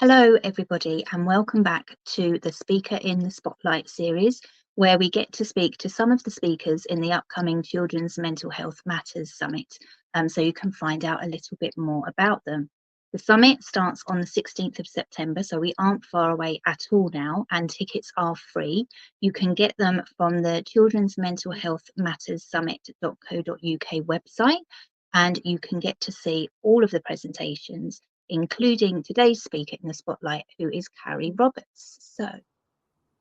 Hello, everybody, and welcome back to the Speaker in the Spotlight series, where we get to speak to some of the speakers in the upcoming Children's Mental Health Matters Summit, so you can find out a little bit more about them. The summit starts on the 16th of September, so we aren't far away at all now, and tickets are free. You can get them from the Children's Mental Health Matters Summit.co.uk website, and you can get to see all of the presentations, including today's speaker in the spotlight, who is Kari Roberts. So,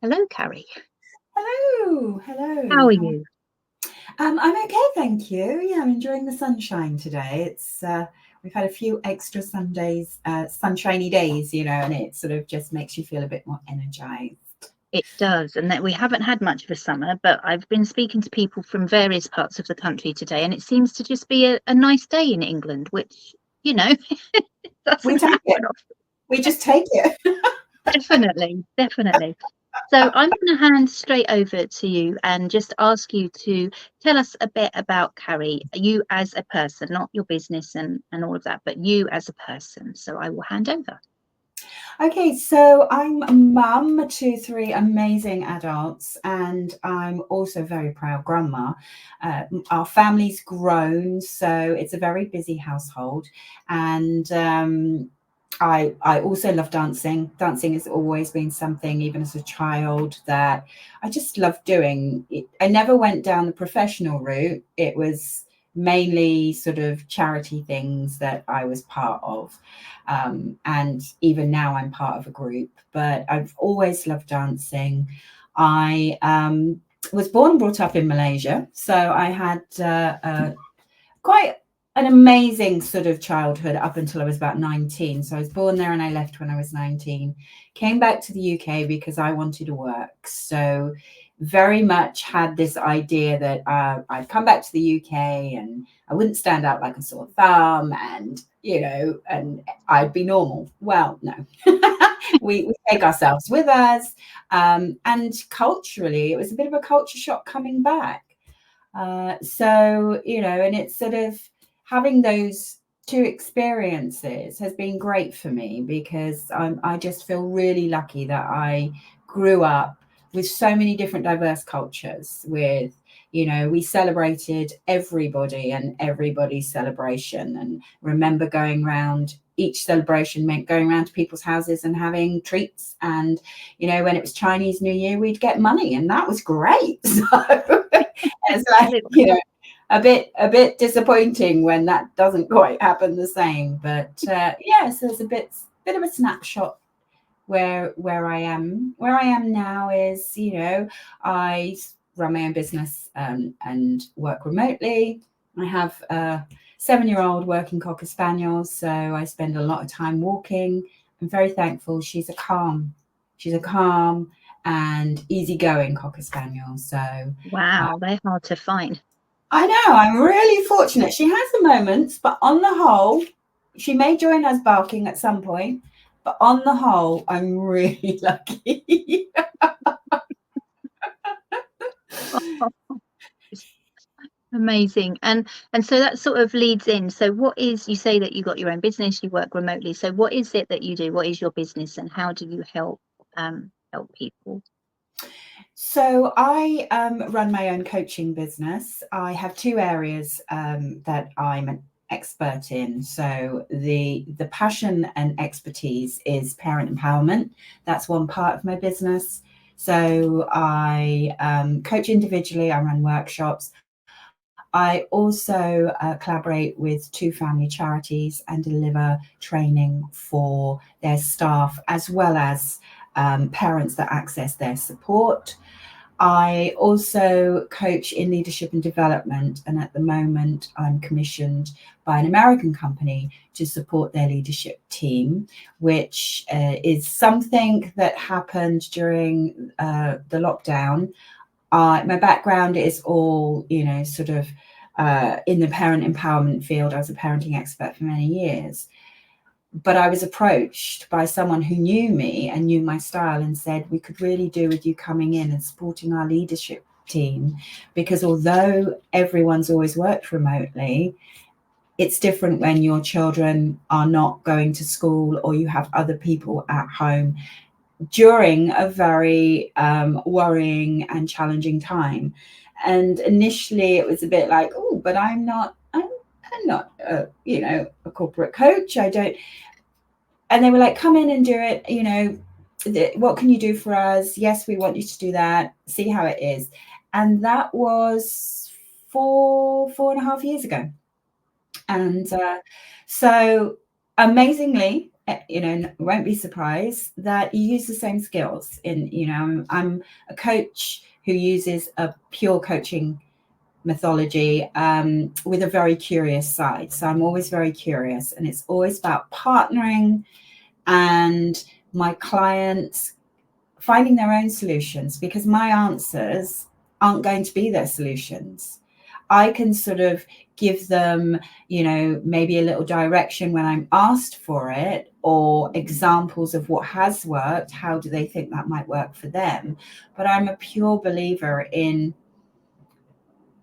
hello, Kari. Hello. How are you? I'm okay, thank you. Yeah, I'm enjoying the sunshine today. It's we've had a few extra Sundays, sunshiny days, and it sort of just makes you feel a bit more energized. It does, and that we haven't had much of a summer, but I've been speaking to people from various parts of the country today, and it seems to just be a nice day in England, which, doesn't happen often. We just take it. Definitely. So I'm going to hand straight over to you and just ask you to tell us a bit about Kari, you as a person, not your business and all of that, but you as a person. So I will hand over. Okay, so I'm a mum to three amazing adults, and I'm also a very proud grandma. Our family's grown, so it's a very busy household, and I also love dancing. Dancing has always been something, even as a child, that I just love doing. I never went down the professional route. It was mainly sort of charity things that I was part of. And even now I'm part of a group, but I've always loved dancing. I was born and brought up in Malaysia, so I had quite an amazing sort of childhood up until I was about 19. So I was born there and I left when I was 19, came back to the UK because I wanted to work. So very much had this idea that I'd come back to the UK and I wouldn't stand out like a sore thumb and, and I'd be normal. Well, no, we take ourselves with us. And culturally, it was a bit of a culture shock coming back. And it's sort of having those two experiences has been great for me because I just feel really lucky that I grew up with so many different diverse cultures with, we celebrated everybody and everybody's celebration, and remember going around. Each celebration meant going around to people's houses and having treats. And, when it was Chinese New Year, we'd get money and that was great. So it's like, a bit disappointing when that doesn't quite happen the same. But so there's a bit of a snapshot where I am. Where I am now is, I run my own business and work remotely. I have a 7-year-old working Cocker Spaniel, so I spend a lot of time walking. I'm very thankful. She's a calm and easygoing Cocker Spaniel. So wow, they're hard to find. I know, I'm really fortunate. She has the moments, but on the whole, she may join us barking at some point, but on the whole, I'm really lucky. Amazing. And so that sort of leads in. So you say that you got your own business, you work remotely. So what is it that you do? What is your business and how do you help people? So I run my own coaching business. I have two areas that I'm an expert in. So the passion and expertise is parent empowerment. That's one part of my business. So I coach individually. I run workshops. I also collaborate with two family charities and deliver training for their staff, as well as parents that access their support. I also coach in leadership and development, and at the moment I'm commissioned by an American company to support their leadership team, which is something that happened during the lockdown. My background is all, sort of in the parent empowerment field. I was a parenting expert for many years. But I was approached by someone who knew me and knew my style and said, we could really do with you coming in and supporting our leadership team, because although everyone's always worked remotely, it's different when your children are not going to school or you have other people at home during a very worrying and challenging time. And initially it was a bit like, oh, but I'm not a corporate coach. I don't. And they were like, come in and do it. What can you do for us? Yes, we want you to do that. See how it is. And that was 4.5 years ago. And so amazingly, won't be surprised that you use the same skills I'm a coach who uses a pure coaching methodology with a very curious side. So I'm always very curious, and it's always about partnering and my clients finding their own solutions, because my answers aren't going to be their solutions. I can sort of give them, maybe a little direction when I'm asked for it, or examples of what has worked. How do they think that might work for them? But I'm a pure believer in,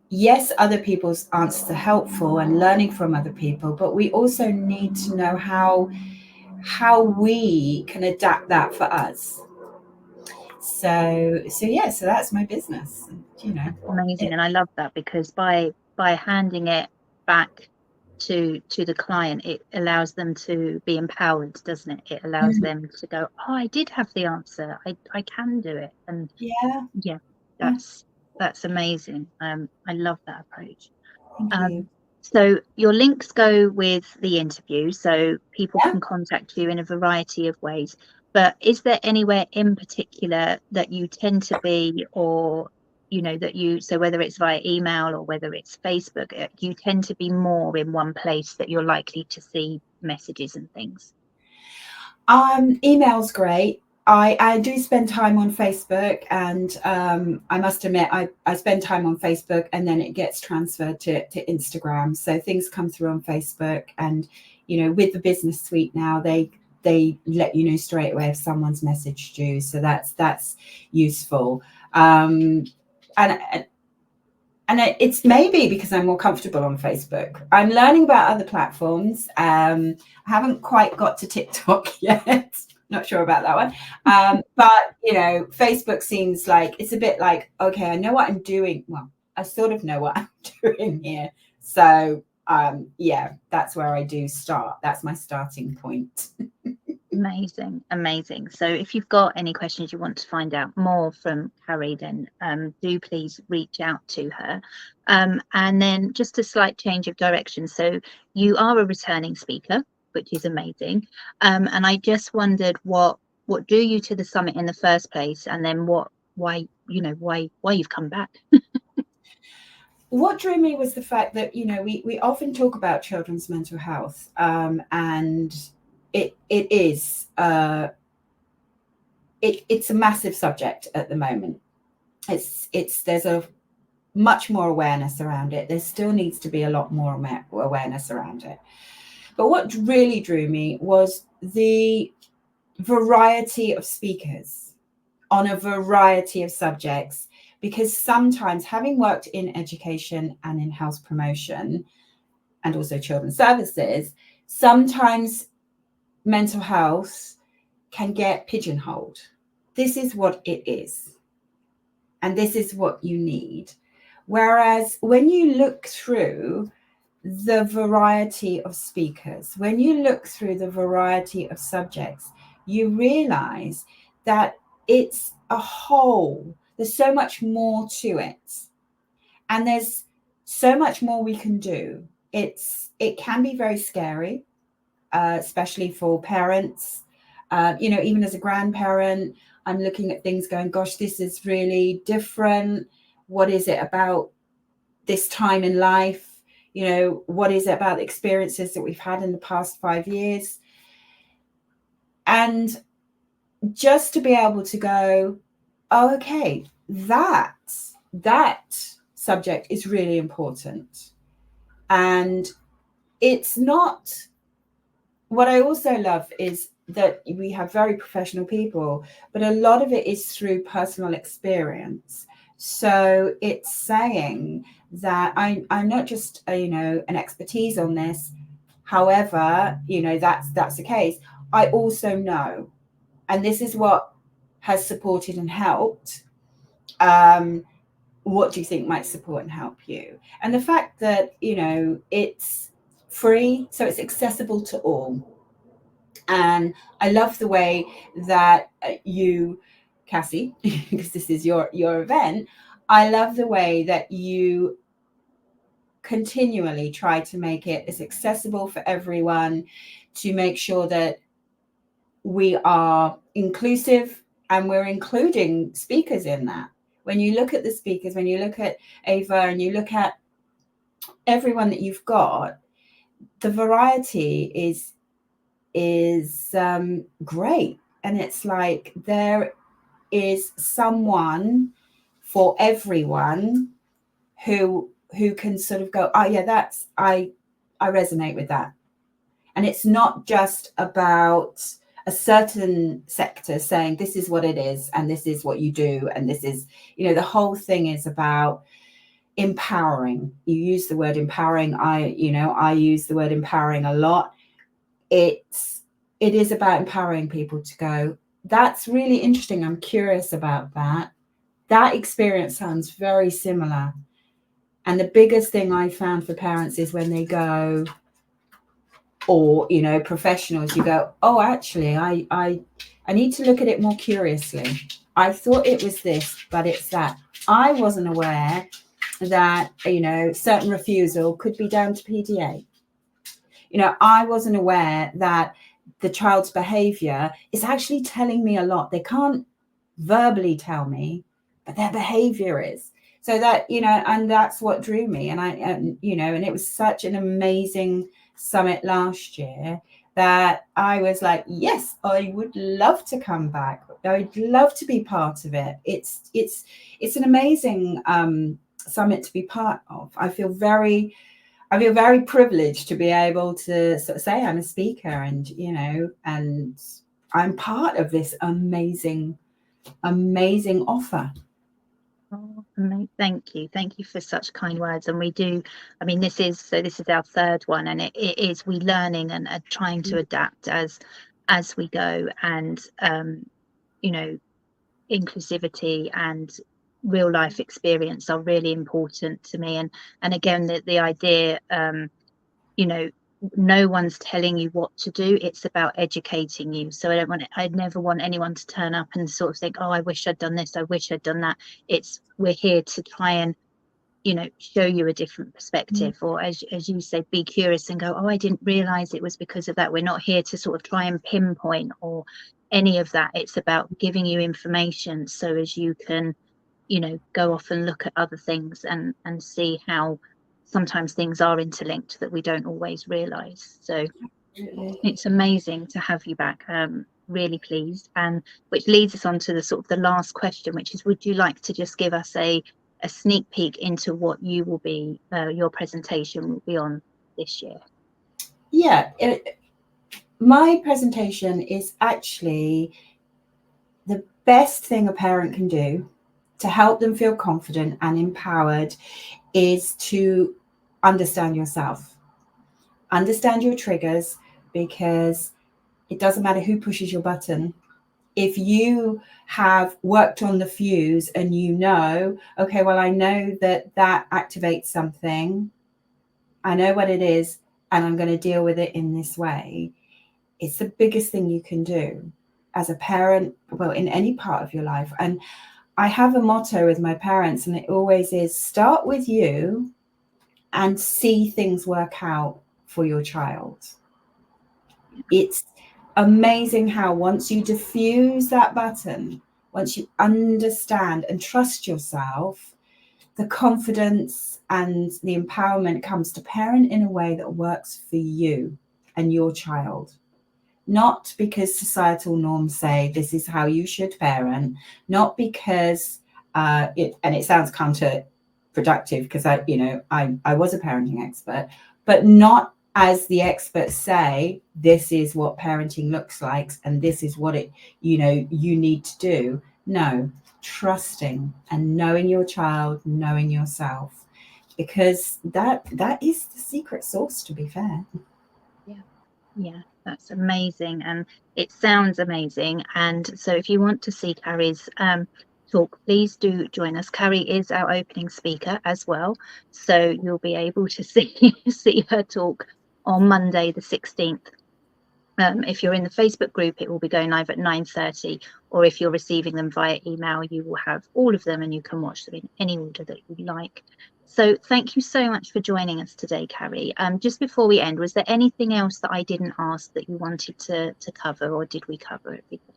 yes, other people's answers are helpful and learning from other people, but we also need to know how we can adapt that for us. So that's my business. Amazing. And I love that, because by handing it back to the client, it allows them to be empowered, doesn't it? It allows them to go, oh, I did have the answer. I can do it. And yeah, that's amazing. I love that approach. Thank you. So your links go with the interview, so people can contact you in a variety of ways. But is there anywhere in particular that you tend to be, or so whether it's via email or whether it's Facebook, you tend to be more in one place that you're likely to see messages and things? Email's great. I do spend time on Facebook, and I must admit, I spend time on Facebook and then it gets transferred to Instagram. So things come through on Facebook, and with the business suite now, they let you know straight away if someone's messaged you. So that's useful. And it's maybe because I'm more comfortable on Facebook. I'm learning about other platforms. I haven't quite got to TikTok yet. Not sure about that one. But, Facebook seems like it's a bit like, okay, I know what I'm doing. Well, I sort of know what I'm doing here. So, that's where I do start. That's my starting point. Amazing. So if you've got any questions you want to find out more from Kari, then do please reach out to her. And then just a slight change of direction. So you are a returning speaker, which is amazing. And I just wondered what drew you to the summit in the first place, and then why you've come back. What drew me was the fact that we often talk about children's mental health, and it is it's a massive subject at the moment. There's a much more awareness around it. There still needs to be a lot more awareness around it. But what really drew me was the variety of speakers on a variety of subjects, because sometimes, having worked in education and in health promotion and also children's services, sometimes mental health can get pigeonholed. This is what it is, and this is what you need. Whereas when you look through the variety of speakers, when you look through the variety of subjects, you realize that it's a whole. There's so much more to it, and there's so much more we can do. It can be very scary, especially for parents. Even as a grandparent, I'm looking at things going, gosh, this is really different. What is it about this time in life? What is it about the experiences that we've had in the past 5 years? And just to be able to go, oh, okay, that subject is really important. And it's not, what I also love is that we have very professional people, but a lot of it is through personal experience. So it's saying that I'm not just an expertise on this. However, that's the case. I also know, and this is what has supported and helped. What do you think might support and help you? And the fact that it's free, so it's accessible to all. And I love the way that you, Cassie, because this is your event, I love the way that you continually try to make it as accessible for everyone, to make sure that we are inclusive and we're including speakers in that. When you look at the speakers, when you look at Ava and you look at everyone that you've got, the variety is great. And it's like there is someone for everyone who can sort of go, oh yeah, that's I resonate with that. And it's not just about a certain sector saying this is what it is and this is what you do, and this is, the whole thing is about empowering. You use the word empowering. I use the word empowering a lot. It is about empowering people to go, that's really interesting, I'm curious about that. That experience sounds very similar. And the biggest thing I found for parents is when they go, or professionals, you go, oh, actually I need to look at it more curiously. I thought it was this, but it's that. I wasn't aware that certain refusal could be down to PDA. I wasn't aware that the child's behavior is actually telling me a lot. They can't verbally tell me, but their behavior is. So that, and that's what drew me. And and it was such an amazing summit last year that I was like, yes, I would love to come back. I'd love to be part of it. It's an amazing summit to be part of. I feel very privileged to be able to sort of say I'm a speaker, and and I'm part of this amazing offer. Oh, thank you for such kind words. And we do, I mean, this is our third one, and it is we learning and trying to adapt as we go. And inclusivity and real life experience are really important to me. And again, the idea, no one's telling you what to do, it's about educating you. So I'd never want anyone to turn up and sort of think, oh, I wish I'd done this, I wish I'd done that. We're here to try and show you a different perspective, or as you say, be curious and go, oh, I didn't realize it was because of that. We're not here to sort of try and pinpoint or any of that. It's about giving you information so as you can go off and look at other things and see how sometimes things are interlinked that we don't always realize. So it's amazing to have you back. Really pleased. And which leads us on to the sort of the last question, which is, would you like to just give us a sneak peek into what you will be, your presentation will be on this year? Yeah, my presentation is actually the best thing a parent can do to help them feel confident and empowered is to understand yourself, understand your triggers, because it doesn't matter who pushes your button. If you have worked on the fuse and okay, well, I know that activates something, I know what it is, and I'm going to deal with it in this way. It's the biggest thing you can do as a parent, well, in any part of your life. And I have a motto with my parents, and it always is, start with you and see things work out for your child. It's amazing how once you diffuse that button, once you understand and trust yourself, the confidence and the empowerment comes to parent in a way that works for you and your child. Not because societal norms say this is how you should parent, not because it sounds counterproductive, because I was a parenting expert, but not as the experts say, this is what parenting looks like and this is what you need to do. No, trusting and knowing your child, knowing yourself. because that is the secret sauce, to be fair. Yeah, that's amazing, and it sounds amazing. And so if you want to see Kari's talk, please do join us. Kari is our opening speaker as well, so you'll be able to see her talk on Monday the 16th. If you're in the Facebook group, it will be going live at 9:30, or if you're receiving them via email, you will have all of them and you can watch them in any order that you like. So thank you so much for joining us today, Kari. Just before we end, was there anything else that I didn't ask that you wanted to cover, or did we cover everything?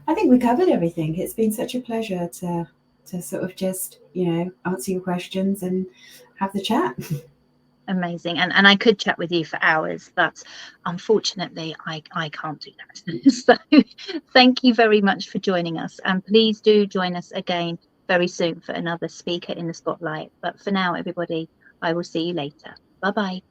I think we covered everything. It's been such a pleasure to sort of just, answer your questions and have the chat. Amazing. And I could chat with you for hours, but unfortunately I can't do that. So thank you very much for joining us, and please do join us again very soon for another speaker in the spotlight. But for now, everybody, I will see you later. Bye bye.